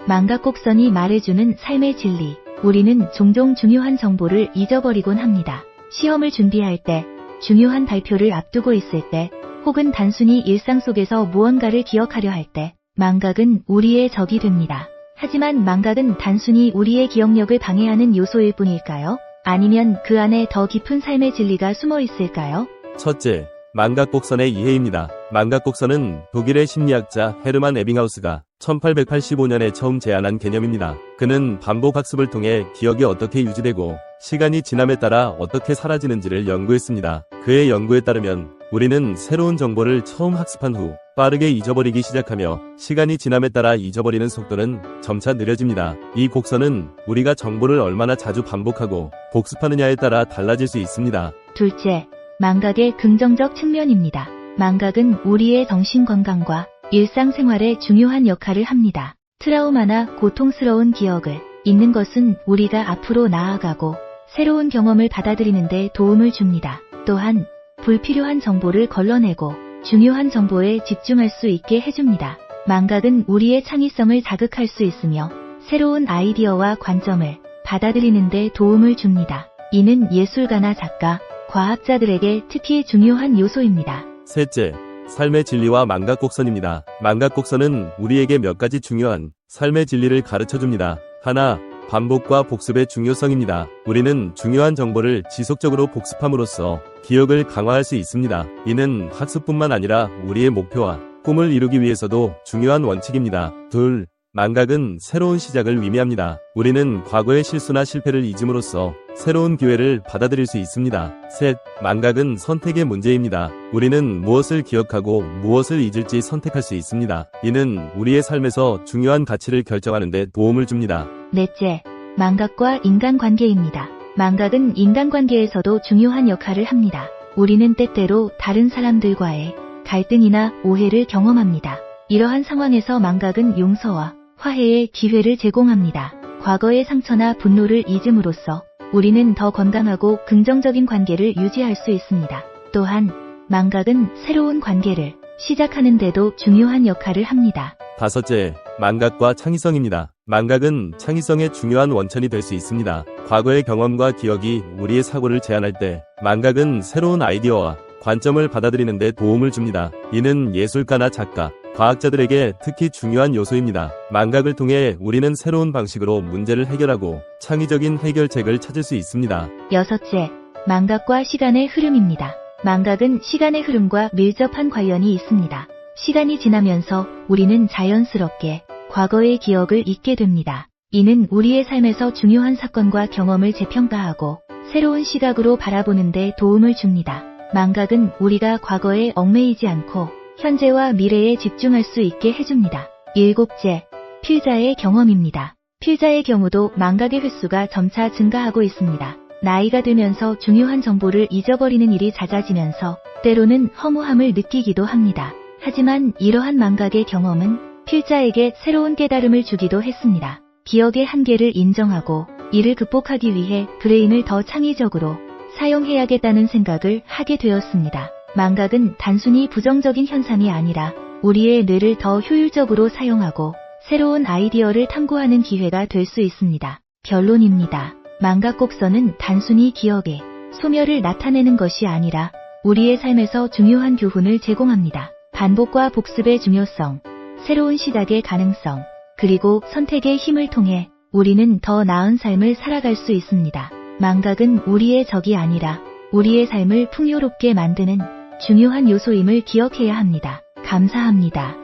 망각곡선이 말해주는 삶의 진리. 우리는 종종 중요한 정보를 잊어버리곤 합니다. 시험을 준비할 때, 중요한 발표를 앞두고 있을 때, 혹은 단순히 일상 속에서 무언가를 기억하려 할 때, 망각은 우리의 적이 됩니다. 하지만 망각은 단순히 우리의 기억력을 방해하는 요소일 뿐일까요? 아니면 그 안에 더 깊은 삶의 진리가 숨어 있을까요? 첫째, 망각곡선의 이해입니다. 망각곡선은 독일의 심리학자 헤르만 에빙하우스가 1885년에 처음 제안한 개념입니다. 그는 반복 학습을 통해 기억이 어떻게 유지되고 시간이 지남에 따라 어떻게 사라지는지를 연구했습니다. 그의 연구에 따르면 우리는 새로운 정보를 처음 학습한 후 빠르게 잊어버리기 시작하며 시간이 지남에 따라 잊어버리는 속도는 점차 느려집니다. 이 곡선은 우리가 정보를 얼마나 자주 반복하고 복습하느냐에 따라 달라질 수 있습니다. 둘째, 망각의 긍정적 측면입니다. 망각은 우리의 정신건강과 일상생활에 중요한 역할을 합니다. 트라우마나 고통스러운 기억을 잊는 것은 우리가 앞으로 나아가고 새로운 경험을 받아들이는 데 도움을 줍니다. 또한 불필요한 정보를 걸러내고 중요한 정보에 집중할 수 있게 해줍니다. 망각은 우리의 창의성을 자극할 수 있으며 새로운 아이디어와 관점을 받아들이는 데 도움을 줍니다. 이는 예술가나 작가, 과학자들에게 특히 중요한 요소입니다. 셋째, 삶의 진리와 망각곡선입니다. 망각곡선은 우리에게 몇 가지 중요한 삶의 진리를 가르쳐줍니다. 하나, 반복과 복습의 중요성입니다. 우리는 중요한 정보를 지속적으로 복습함으로써 기억을 강화할 수 있습니다. 이는 학습뿐만 아니라 우리의 목표와 꿈을 이루기 위해서도 중요한 원칙입니다. 둘, 망각은 새로운 시작을 의미합니다. 우리는 과거의 실수나 실패를 잊음으로써 새로운 기회를 받아들일 수 있습니다. 셋, 망각은 선택의 문제입니다. 우리는 무엇을 기억하고 무엇을 잊을지 선택할 수 있습니다. 이는 우리의 삶에서 중요한 가치를 결정하는 데 도움을 줍니다. 넷째, 망각과 인간관계입니다. 망각은 인간관계에서도 중요한 역할을 합니다. 우리는 때때로 다른 사람들과의 갈등이나 오해를 경험합니다. 이러한 상황에서 망각은 용서와 화해의 기회를 제공합니다. 과거의 상처나 분노를 잊음으로써 우리는 더 건강하고 긍정적인 관계를 유지할 수 있습니다. 또한 망각은 새로운 관계를 시작하는 데도 중요한 역할을 합니다. 다섯째, 망각과 창의성입니다. 망각은 창의성의 중요한 원천이 될 수 있습니다. 과거의 경험과 기억이 우리의 사고를 제한할 때 망각은 새로운 아이디어와 관점을 받아들이는 데 도움을 줍니다. 이는 예술가나 작가, 과학자들에게 특히 중요한 요소입니다. 망각을 통해 우리는 새로운 방식으로 문제를 해결하고 창의적인 해결책을 찾을 수 있습니다. 여섯째, 망각과 시간의 흐름입니다. 망각은 시간의 흐름과 밀접한 관련이 있습니다. 시간이 지나면서 우리는 자연스럽게 과거의 기억을 잊게 됩니다. 이는 우리의 삶에서 중요한 사건과 경험을 재평가하고 새로운 시각으로 바라보는 데 도움을 줍니다. 망각은 우리가 과거에 얽매이지 않고 현재와 미래에 집중할 수 있게 해줍니다. 일곱째, 필자의 경험입니다. 필자의 경우도 망각의 횟수가 점차 증가하고 있습니다. 나이가 들면서 중요한 정보를 잊어버리는 일이 잦아지면서 때로는 허무함을 느끼기도 합니다. 하지만 이러한 망각의 경험은 필자에게 새로운 깨달음을 주기도 했습니다. 기억의 한계를 인정하고 이를 극복하기 위해 브레인을 더 창의적으로 사용해야겠다는 생각을 하게 되었습니다. 망각은 단순히 부정적인 현상이 아니라 우리의 뇌를 더 효율적으로 사용하고 새로운 아이디어를 탐구하는 기회가 될 수 있습니다. 결론입니다. 망각곡선은 단순히 기억의 소멸을 나타내는 것이 아니라 우리의 삶에서 중요한 교훈을 제공합니다. 반복과 복습의 중요성, 새로운 시작의 가능성, 그리고 선택의 힘을 통해 우리는 더 나은 삶을 살아갈 수 있습니다. 망각은 우리의 적이 아니라 우리의 삶을 풍요롭게 만드는 중요한 요소임을 기억해야 합니다. 감사합니다.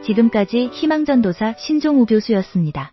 지금까지 희망전도사 신종우 교수였습니다.